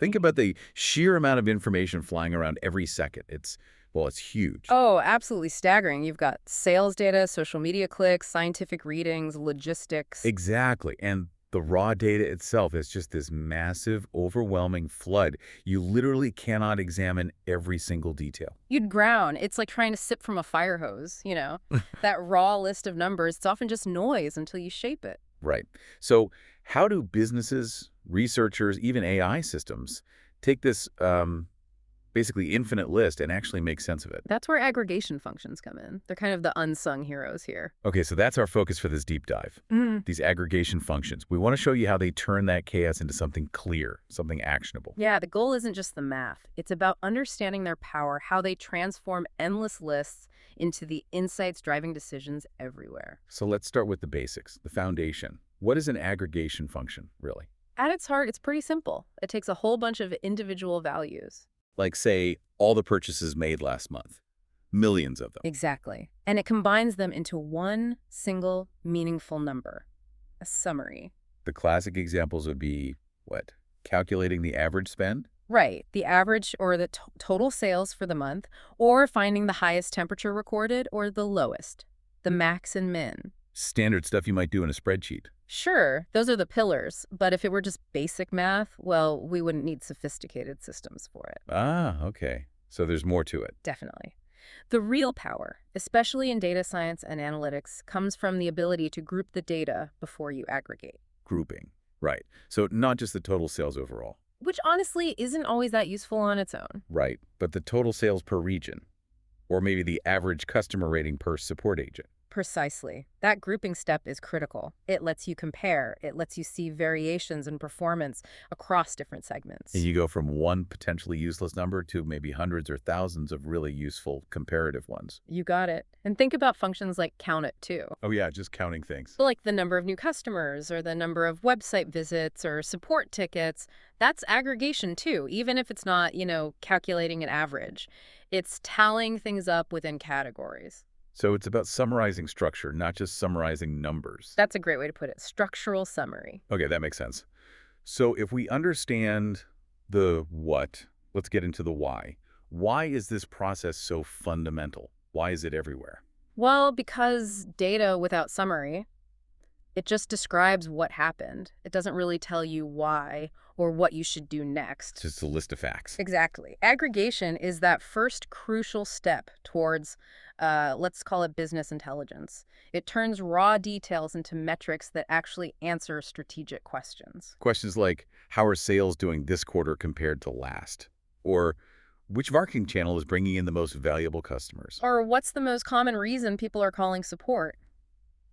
Think about the sheer amount of information flying around every second. Well, it's huge. Oh, absolutely staggering. You've got sales data, social media clicks, scientific readings, logistics. Exactly. And the raw data itself is just this massive, overwhelming flood. You literally cannot examine every single detail. You'd drown. It's like trying to sip from a fire hose, you know? That raw list of numbers, it's often just noise until you shape it. Right. So how do businesses, researchers, even AI systems take this basically infinite list and actually make sense of it? That's where aggregation functions come in. They're kind of the unsung heroes here. Okay, so that's our focus for this deep dive. These aggregation functions. We want to show you how they turn that chaos into something clear, something actionable. Yeah, the goal isn't just the math. It's about understanding their power, how they transform endless lists into the insights driving decisions everywhere. So let's start with the basics, the foundation. What is an aggregation function, really? At its heart, it's pretty simple. It takes a whole bunch of individual values. Like, say, all the purchases made last month. Millions of them. Exactly. And it combines them into one single meaningful number, a summary. The classic examples would be, what? Calculating the average spend? Right, the average or the total sales for the month, or finding the highest temperature recorded or the lowest, the max and min. Standard stuff you might do in a spreadsheet. Sure, those are the pillars, but if it were just basic math, well, we wouldn't need sophisticated systems for it. Ah, okay. So there's more to it. Definitely. The real power, especially in data science and analytics, comes from the ability to group the data before you aggregate. Grouping. Right. So not just the total sales overall. Which honestly isn't always that useful on its own. Right. But the total sales per region. Or maybe the average customer rating per support agent. Precisely. That grouping step is critical. It lets you compare. It lets you see variations in performance across different segments. And you go from one potentially useless number to maybe hundreds or thousands of really useful comparative ones. You got it. And think about functions like count it too. Oh yeah, just counting things. Like the number of new customers or the number of website visits or support tickets. That's aggregation too, even if it's not, calculating an average. It's tallying things up within categories. So it's about summarizing structure, not just summarizing numbers. That's a great way to put it. Structural summary. Okay, that makes sense. So if we understand the what, let's get into the why. Why is this process so fundamental? Why is it everywhere? Well, because data without summary, it just describes what happened. It doesn't really tell you why or what you should do next. Just a list of facts. Exactly. Aggregation is that first crucial step towards, let's call it business intelligence. It turns raw details into metrics that actually answer strategic questions. Questions like, how are sales doing this quarter compared to last? Or which marketing channel is bringing in the most valuable customers? Or what's the most common reason people are calling support?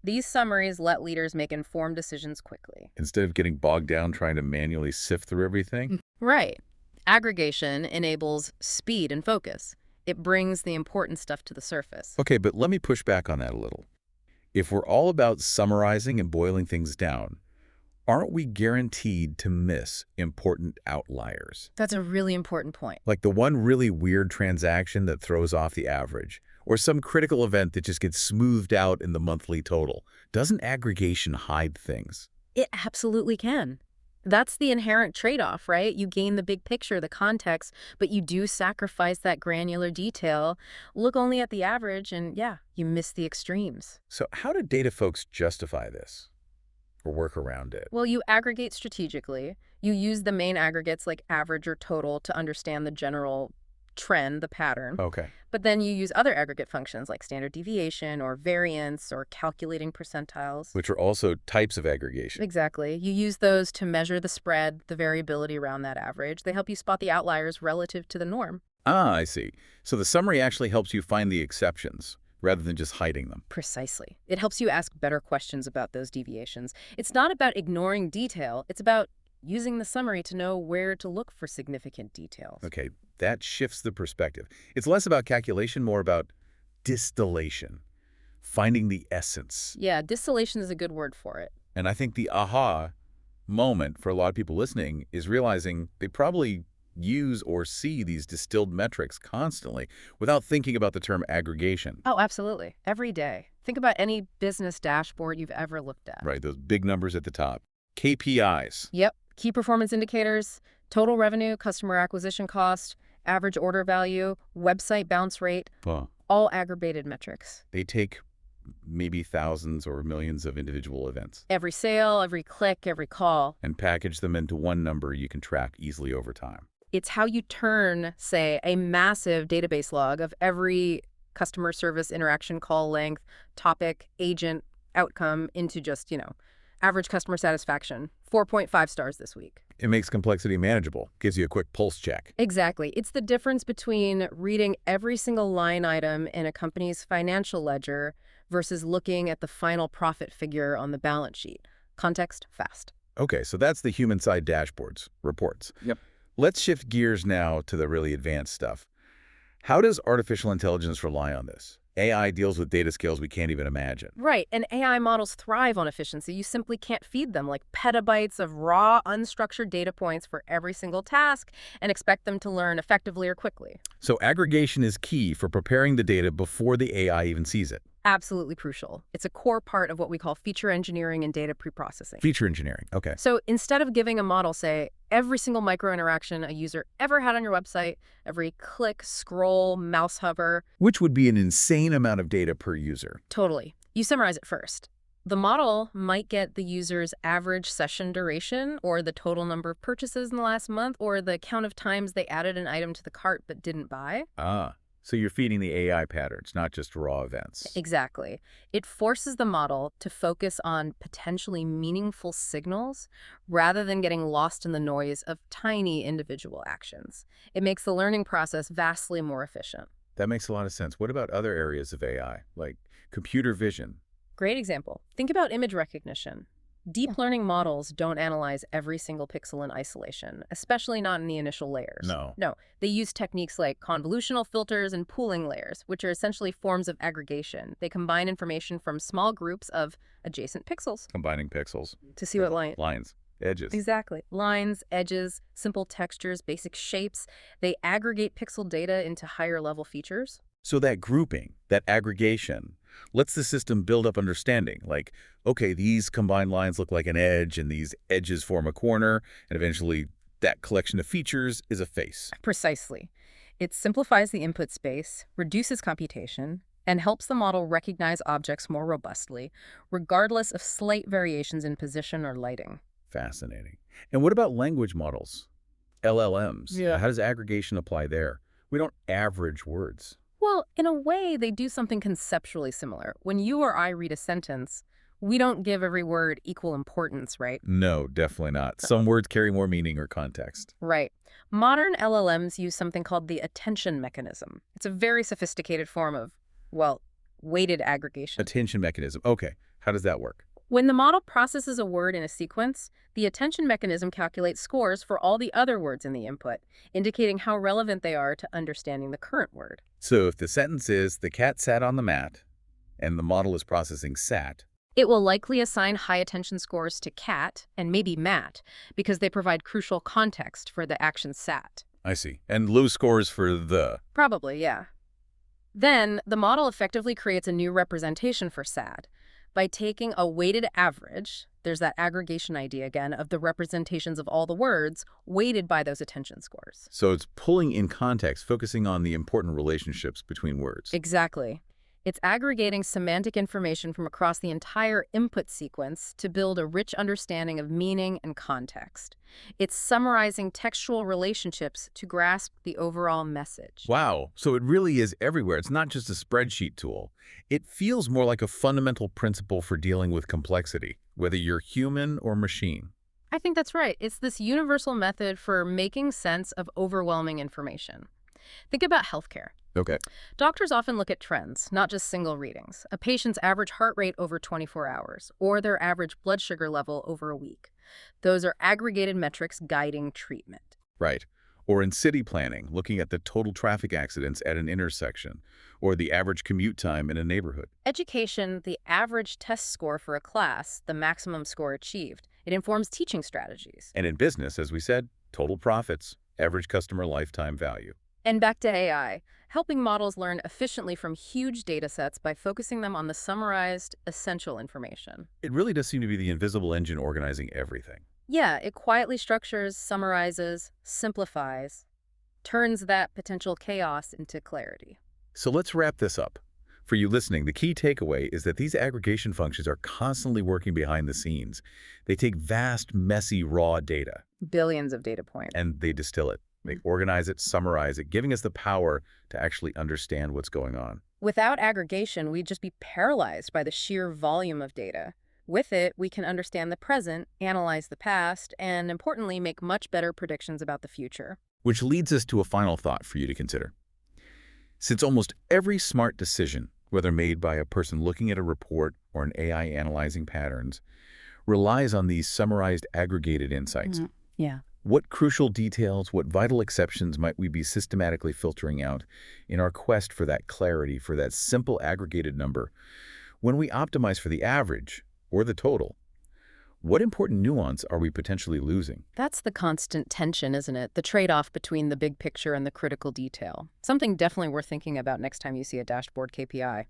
These summaries let leaders make informed decisions quickly. Instead of getting bogged down trying to manually sift through everything? Right. Aggregation enables speed and focus. It brings the important stuff to the surface. Okay, but let me push back on that a little. If we're all about summarizing and boiling things down, aren't we guaranteed to miss important outliers? That's a really important point. Like the one really weird transaction that throws off the average, or some critical event that just gets smoothed out in the monthly total. Doesn't aggregation hide things? It absolutely can. That's the inherent trade-off, right? You gain the big picture, the context, but you do sacrifice that granular detail. Look only at the average and, yeah, you miss the extremes. So how do data folks justify this or work around it? Well, you aggregate strategically. You use the main aggregates like average or total to understand the general trend, the pattern. Okay. But then you use other aggregate functions like standard deviation or variance or calculating percentiles. Which are also types of aggregation. Exactly. You use those to measure the spread, the variability around that average. They help you spot the outliers relative to the norm. Ah, I see. So the summary actually helps you find the exceptions rather than just hiding them. Precisely. It helps you ask better questions about those deviations. It's not about ignoring detail. It's about using the summary to know where to look for significant details. Okay, that shifts the perspective. It's less about calculation, more about distillation, finding the essence. Yeah, distillation is a good word for it. And I think the aha moment for a lot of people listening is realizing they probably use or see these distilled metrics constantly without thinking about the term aggregation. Oh, absolutely. Every day. Think about any business dashboard you've ever looked at. Right, those big numbers at the top. KPIs. Yep. Key performance indicators, Total revenue, customer acquisition cost, average order value, website bounce rate, Huh. all aggregated metrics. They take maybe thousands or millions of individual events Every sale, every click, every call. and package them into one number you can track easily over time. It's how you turn, say, a massive database log of every customer service interaction call length, topic, agent, outcome into just, average customer satisfaction, 4.5 stars this week. It makes complexity manageable, gives you a quick pulse check. Exactly. It's the difference between reading every single line item in a company's financial ledger versus looking at the final profit figure on the balance sheet. Context, fast. Okay, so that's the human side dashboards, reports. Yep. Let's shift gears now to the really advanced stuff. How does artificial intelligence rely on this? AI deals with data scales we can't even imagine. Right, and AI models thrive on efficiency. You simply can't feed them like petabytes of raw, unstructured data points for every single task and expect them to learn effectively or quickly. So aggregation is key for preparing the data before the AI even sees it. Absolutely crucial. It's a core part of what we call feature engineering and data preprocessing. Feature engineering, okay. So instead of giving a model, say, every single micro interaction a user ever had on your website, every click, scroll, mouse hover, Which would be an insane amount of data per user. totally, you summarize it first. The model might get the user's average session duration, or the total number of purchases in the last month, or the count of times they added an item to the cart but didn't buy. Ah, so you're feeding the AI patterns, not just raw events. Exactly. It forces the model to focus on potentially meaningful signals rather than getting lost in the noise of tiny individual actions. It makes the learning process vastly more efficient. That makes a lot of sense. What about other areas of AI, like computer vision? Great example. Think about image recognition. Deep learning models don't analyze every single pixel in isolation, especially not in the initial layers. No. No, they use techniques like convolutional filters and pooling layers, which are essentially forms of aggregation. They combine information from small groups of adjacent pixels Combining pixels, to see what line. lines, edges. Exactly. Lines, edges, simple textures, basic shapes. They aggregate pixel data into higher level features. So that grouping, that aggregation, lets the system build up understanding, like, okay, these combined lines look like an edge, and these edges form a corner, and eventually that collection of features is a face. Precisely. It simplifies the input space, reduces computation, and helps the model recognize objects more robustly, regardless of slight variations in position or lighting. Fascinating. And what about language models? LLMs. Yeah. How does aggregation apply there? We don't average words. Well, in a way, they do something conceptually similar. When you or I read a sentence, we don't give every word equal importance, right? No, definitely not. Some words carry more meaning or context. Right. Modern LLMs use something called the attention mechanism. It's a very sophisticated form of, well, weighted aggregation. Attention mechanism. Okay. How does that work? When the model processes a word in a sequence, the attention mechanism calculates scores for all the other words in the input, indicating how relevant they are to understanding the current word. So if the sentence is, the cat sat on the mat, and the model is processing sat, It will likely assign high attention scores to cat and maybe mat because they provide crucial context for the action sat. I see, and low scores for the. Probably, yeah. Then, the model effectively creates a new representation for SAD. By taking a weighted average, there's that aggregation idea again of the representations of all the words weighted by those attention scores. So it's pulling in context, focusing on the important relationships between words. Exactly. It's aggregating semantic information from across the entire input sequence to build a rich understanding of meaning and context. It's summarizing textual relationships to grasp the overall message. Wow, so it really is everywhere. It's not just a spreadsheet tool. It feels more like a fundamental principle for dealing with complexity, whether you're human or machine. I think that's right. It's this universal method for making sense of overwhelming information. Think about healthcare. Okay. Doctors often look at trends, not just single readings, a patient's average heart rate over 24 hours, or their average blood sugar level over a week. Those are aggregated metrics guiding treatment. Right. Or in city planning, looking at the total traffic accidents at an intersection, or the average commute time in a neighborhood. Education, the average test score for a class, the maximum score achieved. It informs teaching strategies. And in business, as we said, total profits, average customer lifetime value. And back to AI, helping models learn efficiently from huge data sets by focusing them on the summarized, essential information. It really does seem to be the invisible engine organizing everything. Yeah, it quietly structures, summarizes, simplifies, turns that potential chaos into clarity. So let's wrap this up. For you listening, the key takeaway is that these aggregation functions are constantly working behind the scenes. They take vast, messy, raw data, Billions of data points. and they distill it. They Mm. organize it, summarize it, giving us the power to actually understand what's going on. Without aggregation, we'd just be paralyzed by the sheer volume of data. With it, we can understand the present, analyze the past, and importantly, make much better predictions about the future. Which leads us to a final thought for you to consider. Since almost every smart decision, whether made by a person looking at a report or an AI analyzing patterns, relies on these summarized, aggregated insights, Yeah. what crucial details, what vital exceptions might we be systematically filtering out in our quest for that clarity, for that simple aggregated number? When we optimize for the average or the total, what important nuance are we potentially losing? That's the constant tension, isn't it? The trade-off between the big picture and the critical detail. Something definitely worth thinking about next time you see a dashboard KPI.